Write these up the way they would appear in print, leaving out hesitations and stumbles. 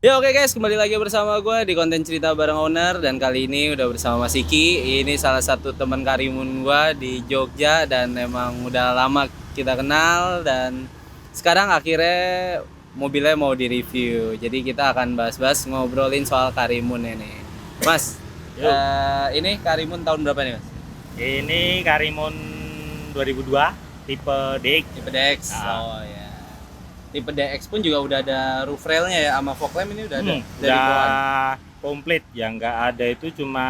Ya oke guys, kembali lagi bersama gue di konten cerita bareng owner. Dan kali ini udah bersama Mas Iki. Ini salah satu teman Karimun gue di Jogja. Dan emang udah lama kita kenal. Dan sekarang akhirnya mobilnya mau direview. Jadi kita akan bahas-bahas ngobrolin soal Karimun ini. Mas, Yuk, ini Karimun tahun berapa nih mas? ini Karimun 2002 tipe DX. Tipe DX. Nah, Oh ya. Tipe DX pun juga udah ada roof railnya ya, sama fog lamp ini udah ada dari bawaan. udah komplit, yang nggak ada itu cuma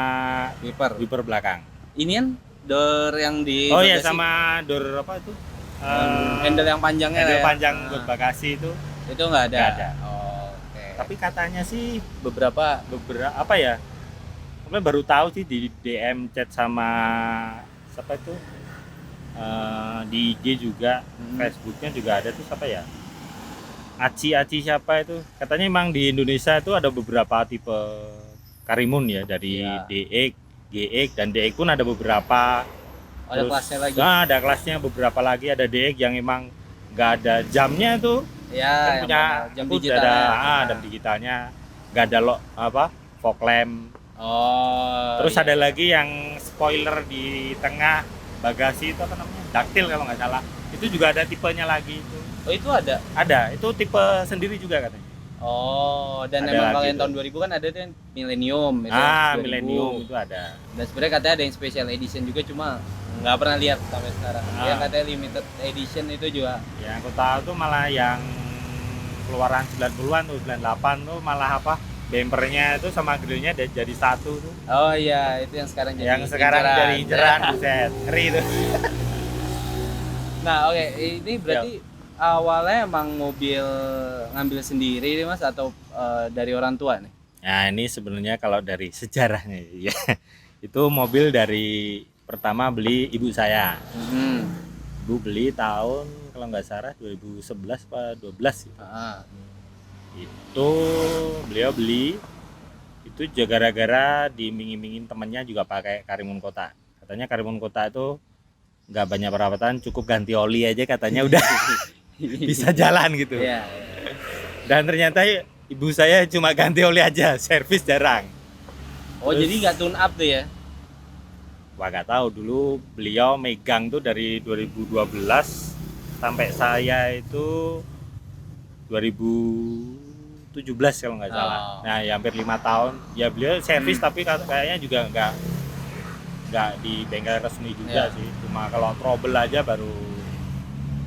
Wiper. wiper belakang. Inian door yang di Oh ya, bagasi. sama door apa itu? Handle yang panjangnya handle lah ya. panjang Nah, buat bagasi itu itu nggak ada. nggak ada. Oh, oke. Tapi katanya sih beberapa beberapa apa ya? Kemarin baru tahu sih di DM chat sama siapa itu, di IG juga, Facebooknya juga ada tuh siapa ya? Aci siapa itu, katanya emang di Indonesia itu ada beberapa tipe Karimun ya, dari Iya. DX, GX, dan DX pun ada beberapa. ada kelasnya lagi. Nah, ada kelasnya beberapa lagi, ada DX yang emang nggak ada jamnya tuh, Ya, kan yang punya jam aku digital. ada Nah. jam digitalnya, nggak ada fog lamp. Oh. Terus iya. ada lagi yang spoiler di tengah bagasi itu apa namanya, daktil kalau nggak salah, itu juga ada tipenya lagi itu. Oh, itu ada. Ada, itu tipe sendiri juga katanya. Oh, dan Ada emang lagi kalau yang tuh. tahun 2000 kan ada tuh yang Millennium itu Ah, 2000. Millennium itu ada. Dan sebenarnya katanya ada yang special edition juga, cuma nggak pernah lihat sampai sekarang. Ah. Yang katanya limited edition itu juga. Yang aku tahu tuh malah yang keluaran 90-an tuh, 98 tuh malah apa? Bempernya itu sama grillnya jadi satu tuh. Oh iya, itu yang sekarang jadi Yang sekarang inceran. jadi inceran, buset. Ngeri tuh. Nah, oke, ini berarti awalnya emang mobil ngambil sendiri nih Mas, atau dari orang tua nih? Nah, ini sebenarnya kalau dari sejarahnya ya. Itu mobil dari pertama beli ibu saya. Ibu beli tahun kalau nggak salah 2011 apa 12 gitu. Ah. Itu beliau beli itu juga gara-gara diiming-imingin temennya juga pakai Karimun Kota. Katanya Karimun Kota itu nggak banyak perawatan, cukup ganti oli aja katanya udah bisa jalan gitu. Iya. Dan ternyata ibu saya cuma ganti oli aja, servis jarang. Oh, Terus- jadi nggak tune up tuh ya? Wah, nggak tahu, dulu beliau megang tuh dari 2012 sampai saya itu 2017 kalau nggak salah. Oh. Nah, ya hampir 5 tahun. Ya beliau servis tapi kayaknya juga nggak di bengkel resmi juga Iya. sih. Cuma kalau trouble aja baru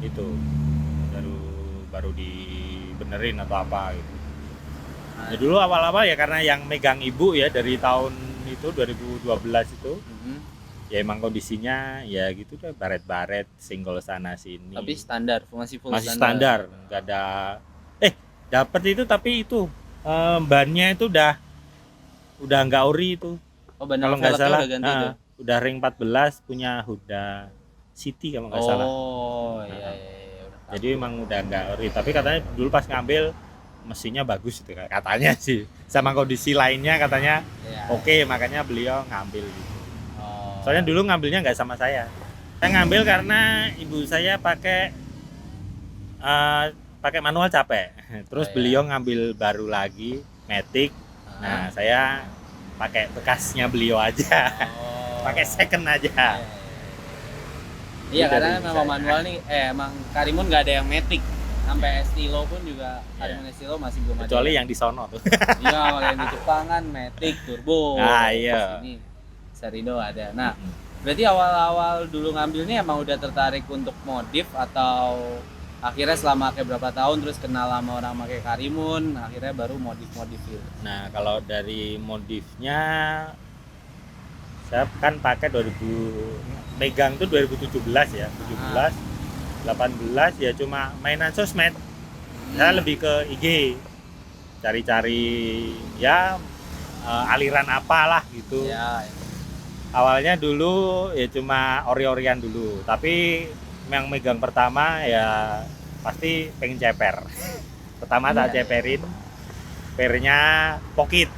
itu baru dibenerin atau apa gitu. Nah, Ya dulu awal-awal ya karena yang megang ibu ya dari tahun itu 2012 itu, ya emang kondisinya ya gitu deh, baret-baret, single sana sini. Tapi standar, masih full Masih standar, nggak ada. Dapet itu, tapi itu bannya itu udah nggak ori itu. Oh, benar, Kalau nggak salah udah ganti tuh. udah ring 14 punya Honda City kalau nggak salah. Oh, iya, iya, udah. Jadi emang udah nggak ori, tapi katanya dulu pas ngambil mesinnya bagus itu katanya sih, sama kondisi lainnya katanya Iya. oke, makanya beliau ngambil gitu. Oh. Soalnya dulu ngambilnya nggak sama saya ngambil karena ibu saya pakai manual capek. Terus Oh, iya. beliau ngambil baru lagi Matic. Nah, saya pakai bekasnya beliau aja. Oh. Pakai second aja. Iya, Itu karena dari memang saya. manual nih, emang Karimun nggak ada yang Matic. Sampai Estilo pun juga Karimun Estilo masih belum ada. Kecuali yang di sono tuh. Iya, kalau yang di Jepang kan Matic Turbo. Ah, iya. Ini Serido ada. Nah, berarti awal-awal dulu ngambil nih emang udah tertarik untuk modif, atau akhirnya selama kayak berapa tahun terus kenal sama orang pakai Karimun, akhirnya baru modif-modif gitu. Nah, kalau dari modifnya saya kan pakai 2000, megang tuh 2017 ya, 17, 18 ya cuma mainan sosmed. Saya lebih ke IG, cari-cari ya aliran apalah gitu. Ya, Awalnya dulu ya cuma ori-orian dulu, tapi yang megang pertama ya pasti pengen ceper. Pertama tak ceperin, pernya pokit,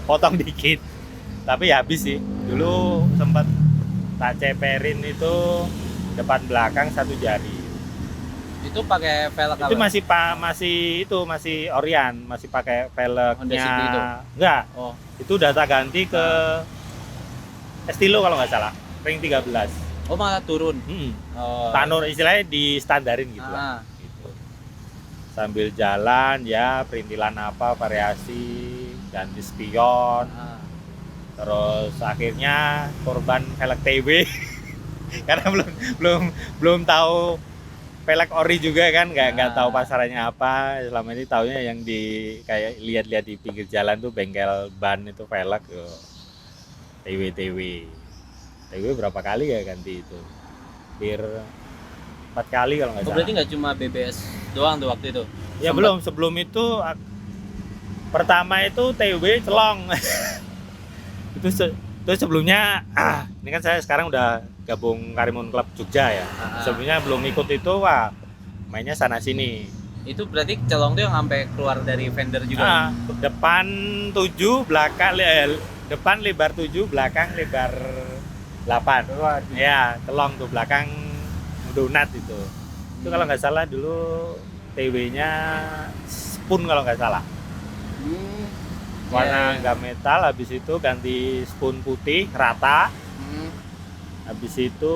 potong dikit, tapi ya habis sih. Dulu sempat tak ceperin itu depan belakang satu jari. Itu pakai velg apa? Itu masih Orion, masih pakai Honda velgnya. City itu? Enggak, Oh, itu udah tak ganti ke Estilo kalau nggak salah, ring 13. oh malah turun. Oh. Tanur istilahnya di standarin gitu lah. Gitu. Sambil jalan ya perintilan apa variasi, ganti spion. Terus akhirnya korban velg TW karena belum tahu velg ori juga kan, nggak tahu pasarannya apa. Selama ini taunya yang di kayak lihat-lihat di pinggir jalan tuh bengkel ban itu velg yo. TW berapa kali ya ganti itu? Hampir 4 kali kalau nggak salah. Berarti nggak cuma BBS doang tuh waktu itu? Ya belum, sebelum itu pertama itu TW celong. itu sebelumnya ini kan saya sekarang udah gabung Karimun Club Jogja ya. Sebelumnya belum ikut itu, wah mainnya sana sini. Itu berarti celong tuh yang sampai keluar dari fender juga? Depan 7, belakang depan lebar 7, belakang lebar 8. Ya, celong tuh belakang donat itu. Itu kalau nggak salah dulu TW-nya spoon kalau nggak salah. Warna nggak metal, habis itu ganti spoon putih rata. Habis itu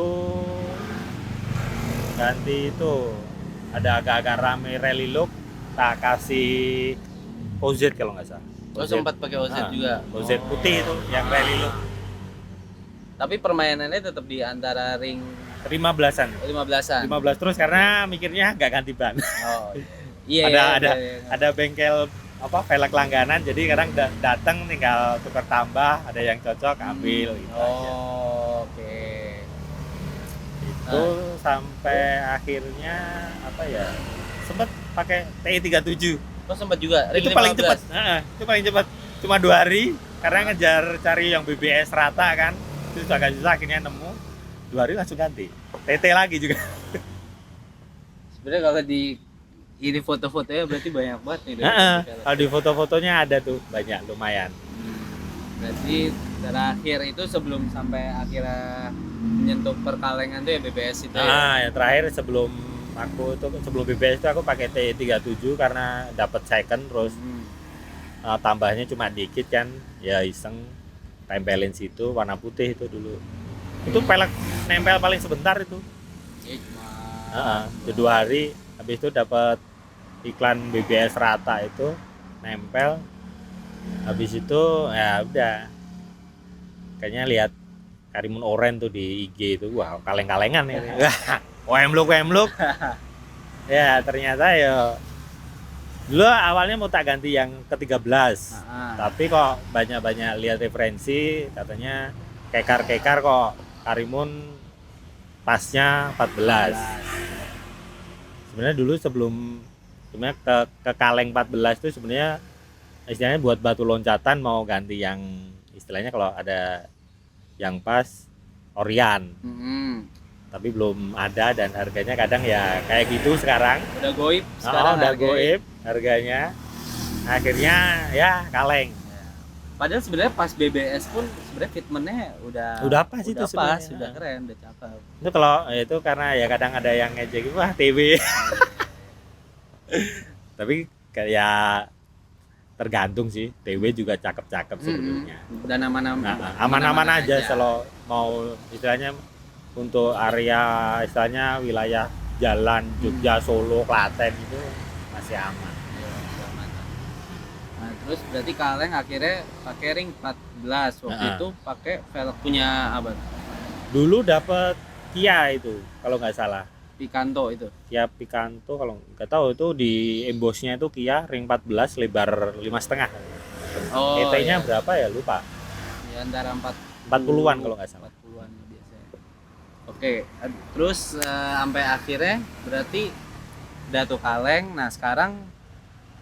ganti itu ada agak-agak rame rally look, tak kasih OZ kalau nggak salah. Oh, sempat pakai OZ juga. OZ putih itu yang rally look. Tapi permainannya tetap di antara ring 15-an. 15-an. 15 terus karena mikirnya nggak ganti ban. Oh. Iya, ada bengkel apa velg langganan, jadi kadang datang tinggal tukar tambah, ada yang cocok ambil gitu aja. Oke. Itu sampai akhirnya apa ya? Sempat pakai TI37. Oh, sempat juga. Itu paling cepat. Itu paling cepat. Cuma 2 hari karena ngejar cari yang BBS rata kan. Itu agak susah, akhirnya nemu. 2 hari langsung ganti. TT lagi juga. Sebenarnya kalau di ini foto-fotonya berarti banyak banget nih. Kalau di foto-fotonya ada tuh banyak, lumayan. Berarti terakhir itu sebelum sampai akhirnya menyentuh perkalengan tuh ya BBS itu ya? Yang terakhir sebelum BBS itu aku pakai T37 karena dapat second, terus tambahnya cuma dikit kan, ya iseng tempelin situ warna putih itu dulu. Itu pelek nempel paling sebentar itu. Itu 2 hari. Habis itu dapat iklan BBS rata itu nempel. Habis itu ya udah, kayaknya lihat Karimun Oren tuh di IG itu, wah kaleng-kalengan ya. Wemluk ya ternyata ya dulu awalnya mau tak ganti yang ke-13. Tapi kok banyak lihat referensi, katanya kekar kok Karimun pasnya 14. Sebenarnya dulu sebenarnya ke kaleng 14 itu sebenarnya istilahnya buat batu loncatan, mau ganti yang istilahnya kalau ada yang pas Orion. Tapi belum ada dan harganya kadang ya kayak gitu sekarang. Udah goib sekarang. Udah goib harganya. Akhirnya ya kaleng. Padahal sebenarnya pas BBS pun sebenarnya fitmentnya udah pas itu sebenarnya. Udah keren, udah cakep. Itu kalau itu karena ya kadang ada yang ngejek, wah TW. Tapi kayak tergantung sih, TW juga cakep-cakep sebetulnya. Dan aman-aman aja kalau mau istilahnya untuk area istilahnya wilayah jalan Jogja, Solo, Klaten itu masih aman. Nah, terus berarti kaleng akhirnya pakai ring 14. Waktu itu pakai velg punya apa? Dulu dapat Kia itu kalau nggak salah. Picanto itu. Kia Picanto kalau nggak tahu itu di embossnya itu Kia ring 14 lebar 5,5. ET-nya berapa ya lupa. Ya antara 40-an kalau nggak salah. 40-an biasanya. Oke, terus sampai akhirnya berarti udah tuh kaleng. Nah, sekarang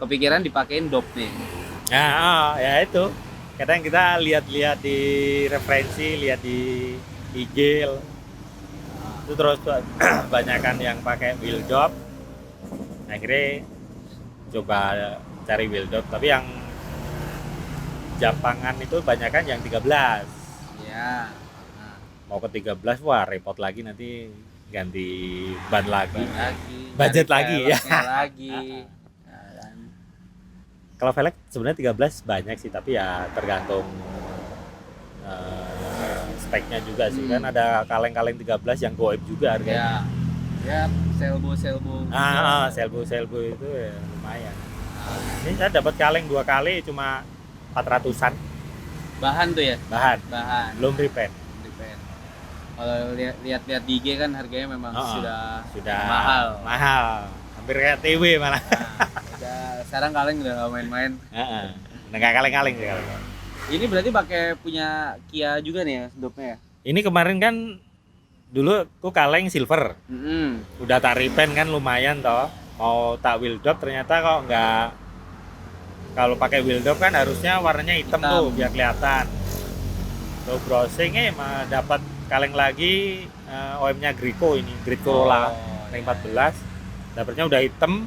kepikiran dipakein dop nih. Nah, ya itu. Kadang kita lihat-lihat di referensi, lihat di IG. Itu terus banyakan yang pakai wheel dop. Akhirnya coba cari wheel dop, tapi yang Japangan itu banyakan yang 13. Ya. Mau ke 13 wah repot lagi nanti ganti ban lagi, cari budget lagi ya. velgnya lagi. Nah, kan. Kalau velg sebenarnya 13 banyak sih, tapi ya tergantung speknya juga sih. Kan ada kaleng-kaleng 13 yang goib juga harganya. Ya selbo Selbo itu ya lumayan. Ini saya dapat kaleng 2 kali cuma 400-an. bahan tuh ya, Bahan belum repaint. kalau lihat-lihat di IG kan harganya memang sudah mahal, hampir kayak TW malah. Sekarang kaleng udah nggak main-main. Udah nggak kaleng-kaleng sih kalau. Ini berarti pakai punya Kia juga nih ya stopnya ya? Ini kemarin kan dulu aku kaleng silver, udah tak repaint kan lumayan toh, mau tak wheel drop ternyata kok nggak. Kalau pakai wheel drop kan harusnya warnanya hitam tuh biar kelihatan. Tuh browsingnya emang dapat kaleng lagi OM-nya Griko ini, Grid Corolla ring 14. Dapatnya udah hitam.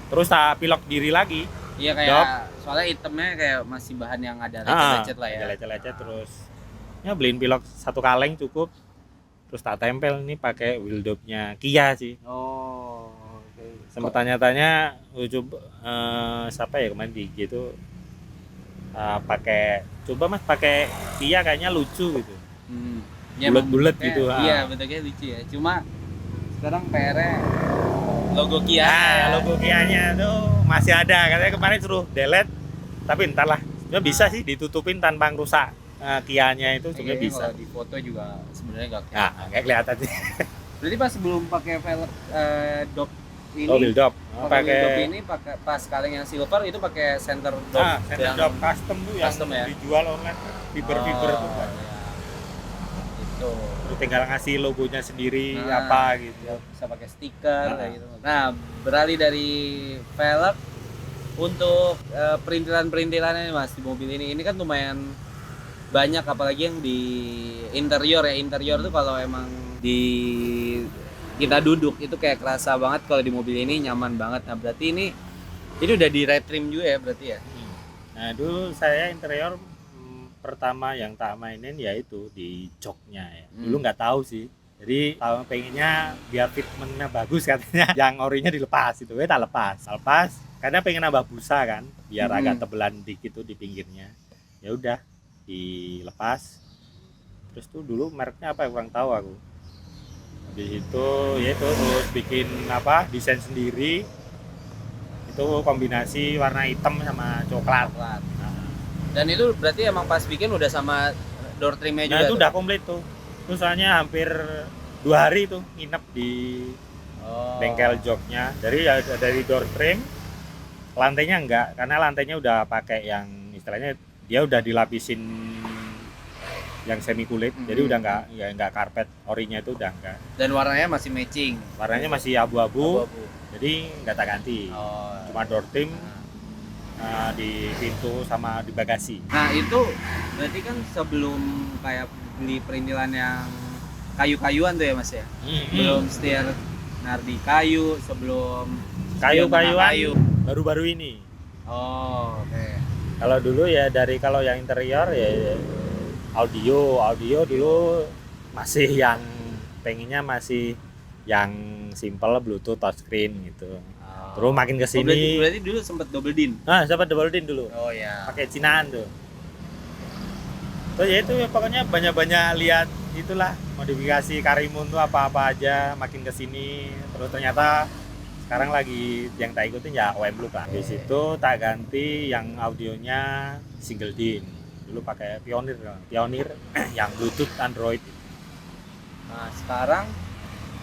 Terus tak pilok diri lagi. Iya kayak soalnya hitamnya kayak masih bahan yang ada lecet-lecet lah ya. Ada lecet-lecet terus. Ya beliin pilok 1 kaleng cukup. Terus tak tempel ini pakai wheel dropnya Kia sih. Sempat tanya-tanya siapa ya kemarin di IG itu coba mas pakai Kia kayaknya lucu gitu. Bulat-bulat gitu. Iya bentuknya lucu ya. Cuma sekarang PR-nya logo Kia. Logo Kia-nya tuh masih ada. Katanya kemarin suruh delete, tapi entarlah. Sebenarnya bisa sih ditutupin tanpa rusak Kia-nya itu sebenarnya bisa. Kalau di foto juga sebenarnya nggak kelihatan sih. Berarti pas sebelum pakai velg dop ini, wheel drop. Pakai ini pakai pas kaleng yang silver itu pakai center dop. Center dop custom tuh yang ya? dijual online fiber tuh kan. Itu. Terus tinggal ngasih logonya sendiri apa gitu. Bisa pakai stiker kayak gitu. Nah, beralih dari velg untuk perintilan-perintilannya Mas di mobil ini kan lumayan banyak, apalagi yang di interior ya. Interior tuh kalau emang di kita duduk itu kayak kerasa banget, kalau di mobil ini nyaman banget. Nah berarti ini udah di red trim juga ya berarti ya? Nah dulu saya interior pertama yang tak mainin yaitu di joknya ya. Dulu nggak tahu sih, jadi kalau pengennya biar fitmentnya bagus katanya yang orinya dilepas itu, tak lepas karena pengen nambah busa kan, biar agak tebelan dikit tuh di pinggirnya. Ya udah dilepas. Terus tuh dulu mereknya apa ya kurang tahu aku. Habis itu ya itu terus bikin desain sendiri. Itu kombinasi warna hitam sama coklat. Dan itu berarti emang pas bikin udah sama door trimnya juga? Nah itu udah komplit tuh. Terus soalnya hampir 2 hari tuh nginep di bengkel joknya. Dari door trim, lantainya enggak, karena lantainya udah pakai yang istilahnya dia udah dilapisin yang semi kulit, jadi udah enggak karpet orinya itu udah enggak. Dan warnanya masih matching. Warnanya masih abu-abu. Jadi enggak tak ganti. Cuma door trim di pintu sama di bagasi. Nah, itu berarti kan sebelum kayak beli perintilan yang kayu-kayuan tuh ya Mas ya? Belum setir nardi kayu, sebelum kayu-kayuan baru-baru ini. Oke. Kalau dulu ya kalau yang interior ya audio dulu masih yang pengennya masih yang simple Bluetooth touchscreen gitu. Terus makin kesini berarti dulu sempat double din. Sempat double din dulu. Oh ya. Pakai cinaan tuh. Terus ya itu pokoknya banyak-banyak lihat itulah modifikasi Karimun tuh apa-apa aja, makin kesini. Terus ternyata sekarang lagi yang tak ikutin ya OM Blue kan. Di situ tak ganti yang audionya single din. Dulu pakai Pioneer yang Bluetooth Android. Nah sekarang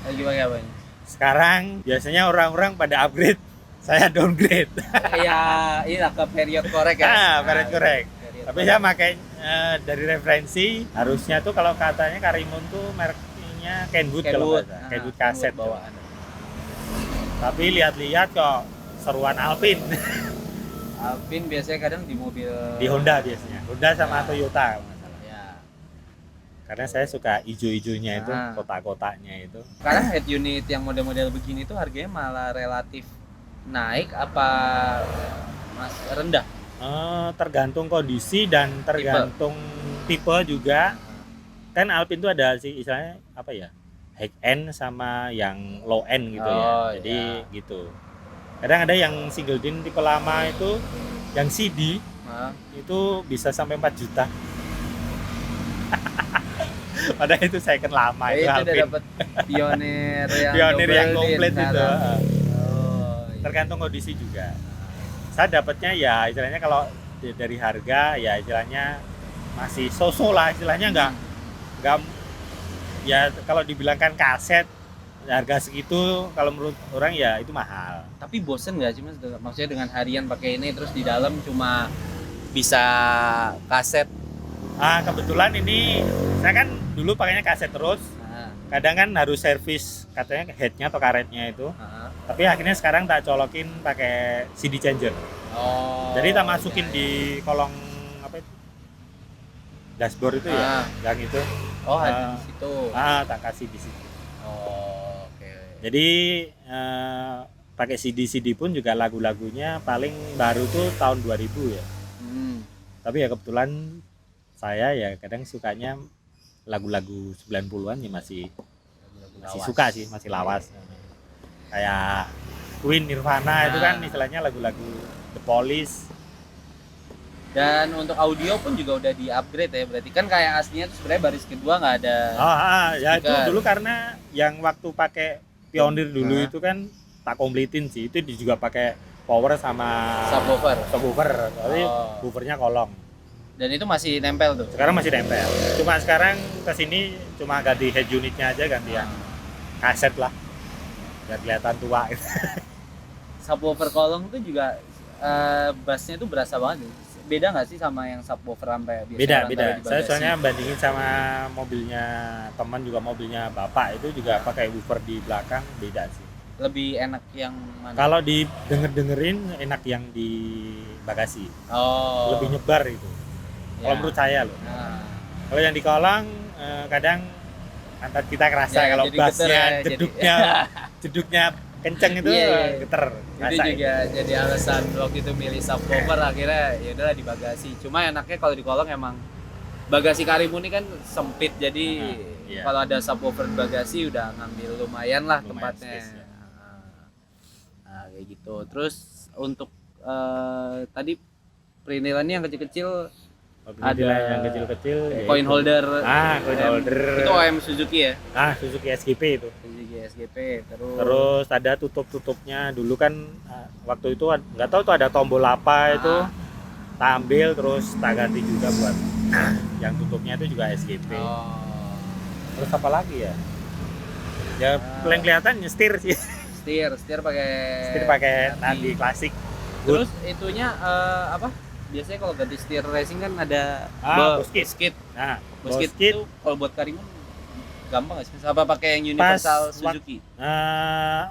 lagi pakai apa ini? Sekarang biasanya orang-orang pada upgrade, saya downgrade. Ya inilah ke period korek ya. Period korek. Tapi saya pakai dari referensi, harusnya tuh kalau katanya Karimun tuh mereknya Kenwood kalau nggak salah. Kenwood kaset bawaan. Tapi lihat-lihat kok seruan Alpine. Alpine biasanya kadang di mobil di Honda biasanya. Honda sama Toyota kalau nggak salah. Ya. Karena saya suka ijo-ijonya itu, kotak-kotaknya itu. Sekarang head unit yang model-model begini tuh harganya malah relatif naik apa Mas rendah? Tergantung kondisi dan tergantung tipe juga. Kan Alpine tuh ada sih istilahnya apa ya? high end sama yang low end gitu ya. Oh, Jadi iya. gitu. Kadang ada yang single din tipe lama itu yang CD Hah? itu bisa sampai 4 juta. Padahal itu second lama itu Itu udah Alvin. dapat pionir yang Pionir yang double komplit din itu. sekarang. Oh, iya. Tergantung kondisi juga. Saya dapatnya ya istilahnya kalau dari harga ya istilahnya masih so-so lah istilahnya nggak ya kalau dibilangkan kaset harga segitu kalau menurut orang ya itu mahal. Tapi bosen nggak sih mas? Maksudnya dengan harian pakai ini terus di dalam cuma bisa kaset. Kebetulan ini saya kan dulu pakainya kaset terus. Nah, Kadang kan harus servis katanya headnya atau karetnya itu. ah. Tapi akhirnya sekarang tak colokin pakai CD changer. Oh. Jadi tak masukin iya, di kolong apa itu? Dashboard itu ya, yang itu. Oh, ada di situ. Tak kasih di situ. Oh, oke. Jadi pakai CD pun juga lagu-lagunya paling baru tuh tahun 2000 ya. Tapi ya kebetulan saya ya kadang sukanya lagu-lagu 90-an ya masih suka sih, masih lawas. Kayak Queen, Nirvana itu kan istilahnya lagu-lagu The Police. Dan untuk audio pun juga udah di-upgrade ya. Berarti kan kayak aslinya tuh sebenarnya baris kedua nggak ada. Ya itu speaker. dulu karena yang waktu pakai Pioneer dulu itu kan tak kompletin sih. Itu juga pakai power sama subwoofer. Tapi woofernya kolong. Dan itu masih nempel tuh. Sekarang masih nempel. Cuma sekarang kesini cuma ganti head unitnya aja, ganti yang kaset lah. Biar kelihatan tua. Subwoofer kolong tuh juga bassnya tuh berasa banget. Beda nggak sih sama yang subwoofer sampai biasa? Beda. Saya soalnya bandingin sama mobilnya teman juga mobilnya bapak itu juga pakai woofer di belakang, beda sih. Lebih enak yang mana? Kalau didengerin enak yang di bagasi. Oh. Lebih nyebar itu. Ya. Kalau menurut saya loh. Nah. Kalau yang di kolong kadang antar kita kerasa Ya, kalau jadi bassnya geter ya, jeduknya kenceng itu Iya. geter. Itu juga jadi alasan waktu itu milih subwoofer akhirnya ya udahlah di bagasi. Cuma enaknya kalau di kolong emang bagasi Karimun ini kan sempit jadi iya. kalau ada subwoofer di bagasi udah ngambil lumayan lah tempatnya. Space, ya. Nah, kayak gitu. Terus untuk tadi perintilannya yang kecil-kecil ada yang kecil-kecil coin holder. Coin holder. Itu OM Suzuki ya? Suzuki SGP itu. Suzuki SGP Terus ada tutup-tutupnya. Dulu kan waktu itu nggak tahu tuh ada tombol apa itu. Tak ambil terus tak ganti juga buat yang tutupnya itu juga SGP. Terus apa lagi ya? Ya paling kelihatan nyetir sih. Setir pakai Nandi klasik. Terus itunya apa? Biasanya kalau ganti setir racing kan ada boskit. Boskit itu kalau buat Karimun gampang nggak sih? Apa pakai yang universal Suzuki?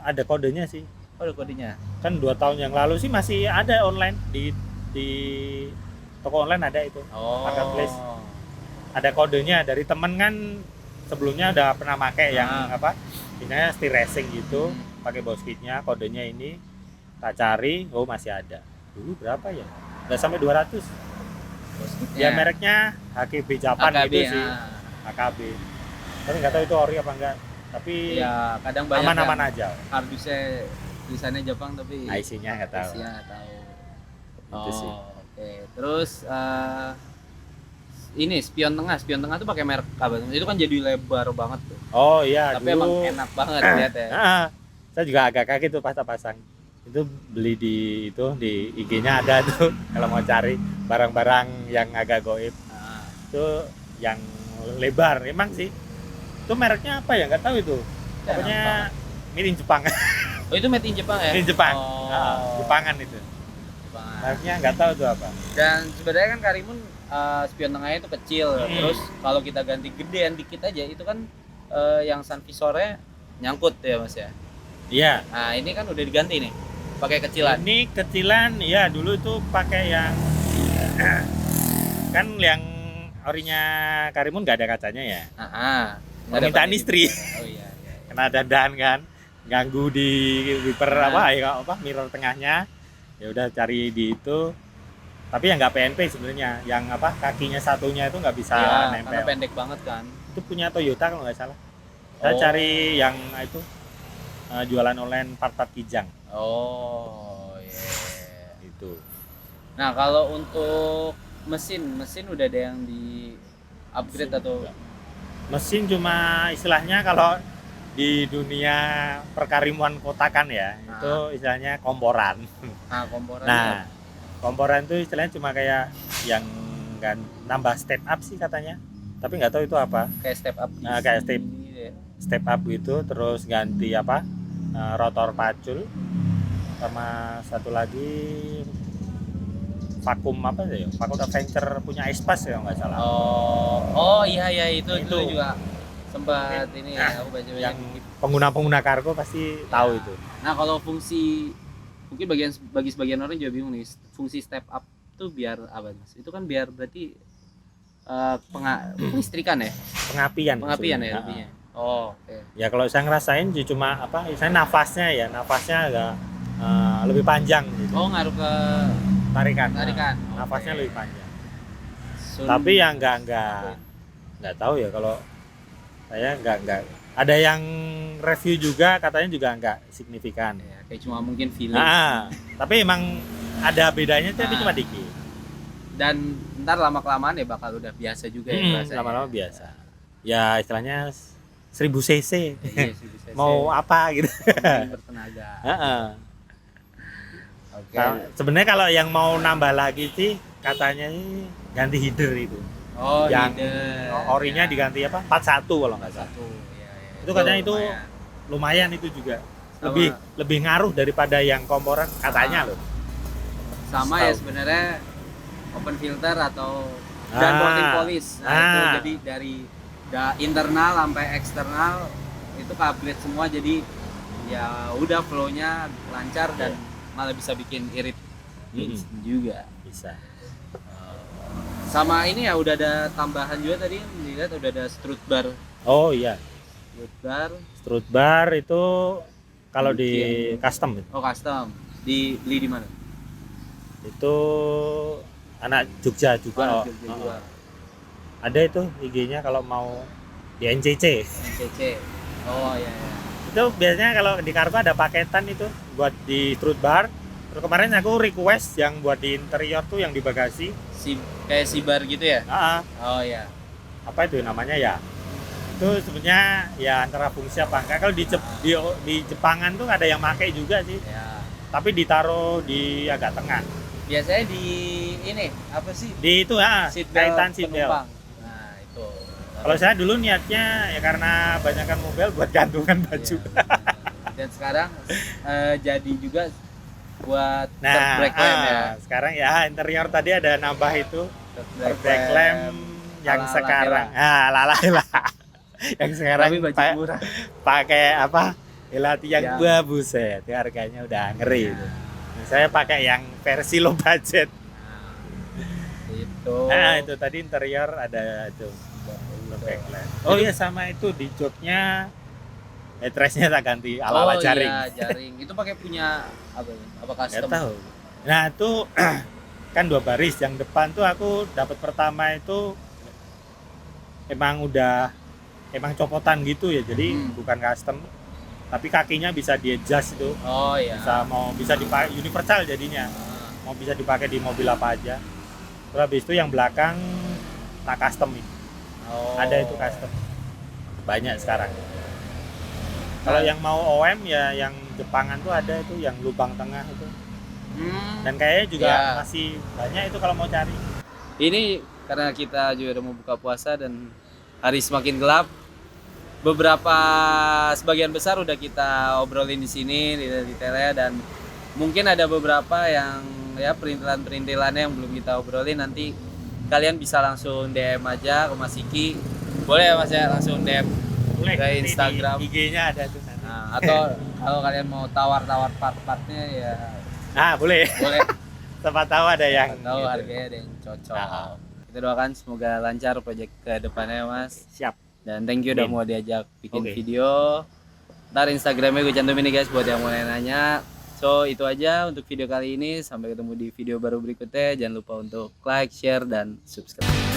Ada kodenya sih. Oh, ada kodenya. Kan 2 tahun yang lalu sih masih ada online di toko online ada itu. Marketplace. Ada kodenya dari temen kan sebelumnya udah pernah pakai yang apa? Ini setir racing gitu, pakai boskitnya, kodenya ini. Tak cari, masih ada. Dulu berapa ya? Udah sampai 200. Ya mereknya HKB Japan HKB, gitu sih. HKB. Tapi nggak tahu itu ori apa enggak. Tapi ya kadang banyak aman-aman aja. Kardusnya tulisannya Jepang tapi IC-nya nggak tahu. IC-nya nggak tahu. Itu sih. Oke. Terus ini spion tengah tuh pakai merek apa? Itu kan jadi lebar banget tuh. Oh iya. Tapi dulu, emang enak banget lihat ya. Saya juga agak kaget tuh pas pasang. Itu beli di IG-nya ada tuh kalau mau cari barang-barang yang agak goib. Itu yang lebar emang sih. Itu mereknya apa ya? Nggak tahu itu. Pokoknya made in Jepang. Oh, itu made in Jepang ya? Made in Jepang. Oh. Jepangan itu. Jepangan. Mereknya nggak tahu itu apa. Dan sebenarnya kan Karimun spion tengahnya itu kecil. Terus kalau kita ganti gedean dikit aja itu kan yang sun visornya nyangkut ya Mas ya? Iya. Nah, ini kan udah diganti nih. Pakai kecilan. Ini kecilan ya, dulu tuh pakai yang kan yang orinya Karimun nggak ada kacanya ya. Permintaan istri. Oh iya. Kena dandan kan, ganggu di wiper mirror tengahnya. Ya udah cari di itu. Tapi yang nggak PNP sebenarnya, yang kakinya satunya itu nggak bisa nempel. Karena pendek banget kan. Itu punya Toyota kalau nggak salah. Saya cari yang itu jualan online part-part kijang Oh, iya. itu. Nah, kalau untuk mesin udah ada yang di upgrade atau Mesin cuma istilahnya kalau di dunia perkarimuan kota kan ya, itu istilahnya komporan. komporan? Nah, komporan itu istilahnya cuma kayak yang nambah step up sih katanya, tapi nggak tahu itu apa. Kayak step up. Nah, kayak ya. step up gitu, terus ganti apa rotor pacul, sama satu lagi vakum apa ya, vakum adventure punya Aespas ya nggak salah. Oh iya itu juga sempat ini ya, aku baca yang pengguna kargo pasti tahu itu. Nah, kalau fungsi mungkin bagi sebagian orang juga bingung nih, fungsi step up tuh biar apa, Mas? Itu kan biar berarti listrikan ya? Pengapian ya lebihnya. Oh, oke. Ya kalau saya ngerasain cuma apa, saya nafasnya agak lebih panjang gitu. Oh, ngaruh ke tarikan. Nafasnya lebih panjang. Tapi ya enggak tahu ya, kalau saya enggak ada yang review juga katanya juga enggak signifikan ya, kayak cuma mungkin feeling. Tapi emang ada bedanya, tapi cuma dikit. Dan ntar lama-kelamaan ya bakal udah biasa juga ya. Lama-lama biasa. Ya istilahnya 1000 cc. Iya, 1000 cc. Mau apa gitu. Bertenaga. Oke. Sebenarnya kalau yang mau nambah lagi sih katanya ini ganti header itu. Oh, yang header. Orinya diganti apa? 41 kalau nggak salah. Itu katanya itu lumayan itu juga. Lebih ngaruh daripada yang komporan katanya loh. Sama ya sebenarnya open filter atau dan coating polish. Itu jadi dari internal sampai eksternal itu ke-upgrade semua, jadi ya udah flow-nya lancar dan malah bisa bikin irit juga. Bisa. Sama ini ya udah ada tambahan juga tadi, dilihat udah ada strut bar. Oh iya. Strut bar itu kalau di custom. Oh, custom. Beli di mana? Itu anak Jogja juga. Ada itu IG-nya kalau mau di NCC. Oh iya. Itu biasanya kalau di Kargo ada paketan itu buat di strut bar. Terus kemarin aku request yang buat di interior tuh yang di bagasi. Kayak bar gitu ya? Oh iya. Apa itu namanya ya? Itu sebenarnya ya antara fungsi apa enggak. Kalau di Jepangan tuh ada yang pakai juga sih. Ya. Tapi ditaruh di agak tengah. Biasanya di ini apa sih? Di itu kaitan seatbelt. Nah, itu. Kalau saya dulu niatnya ya karena banyakkan mobil buat gantungan baju. Ya. Dan sekarang jadi juga buat brake lamp ya. Sekarang ya interior tadi ada nambah itu brake lamp yang sekarang. Lala. Yang sekarang pakai apa? Helati yang buset, harganya udah ngeri itu. Nah, saya pakai yang versi low budget. Itu tadi interior ada itu backlight. Oh iya, sama itu di joknya headrestnya tak ganti ala-ala jaring. Oh iya, jaring. Itu pakai punya apa custom? Nggak tahu. Nah itu kan 2 baris. Yang depan tuh aku dapat pertama itu emang copotan gitu ya, jadi bukan custom. Tapi kakinya bisa di-adjust itu. Oh iya. Bisa dipakai universal jadinya. Mau bisa dipakai di mobil apa aja. Terus habis itu yang belakang tak custom itu. Ada itu custom. Banyak sekarang. Kalau yang mau OM ya yang Jepangan tuh ada itu yang lubang tengah itu. Dan kayaknya juga masih banyak itu kalau mau cari. Ini karena kita juga udah mau buka puasa dan hari semakin gelap. Sebagian besar udah kita obrolin di sini detailnya, dan mungkin ada beberapa yang ya perintilannya yang belum kita obrolin. Nanti kalian bisa langsung DM aja ke Mas Siki. Boleh ya Mas ya, langsung DM ke Instagram. IG-nya ada tuh nanti. Nah, atau kalau kalian mau tawar-tawar part-partnya ya boleh. Siapa tahu ada yang gitu. Harganya ada yang cocok. Kita doakan semoga lancar proyek ke depannya Mas. Siap. Dan thank you udah mau diajak bikin video. Ntar Instagramnya gue cantumin nih guys buat yang mau nanya. So itu aja untuk video kali ini. Sampai ketemu di video baru berikutnya. Jangan lupa untuk like, share, dan subscribe.